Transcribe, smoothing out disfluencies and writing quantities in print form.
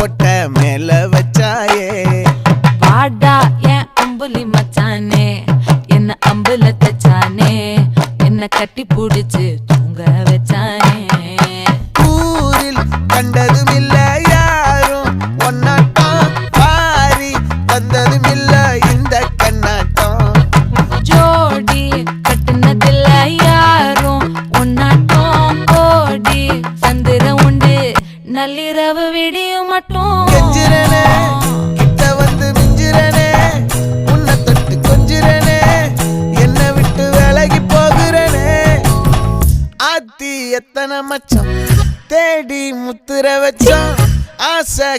கோட்டை மேல வச்சாயே பாடா என் அம்புலி மச்சானே என்ன அம்புல தச்சானே என்ன கட்டி புடிச்சு தூங்க வச்சானே ஊரில் கண்டதும் இல்ல யாரும் ஒன்னாட்டம் பாரி வந்ததும் இல்ல இந்த கண்ணாட்டம் ஜோடி கட்டுனதில்ல யாரும் ஒன்னாட்டம் கோடி சந்திர உண்டு நள்ளிரவு விடியும் மட்டும் கெஞ்சிரனே கிட்ட வந்து மிஞ்சிரனே உன்னை தொட்டு கொஞ்சிரனே என்னை விட்டு விலகி போகிறனே ஆத்தி எத்தனை மச்சம் தேடி முத்துற வச்சோம் ஆசை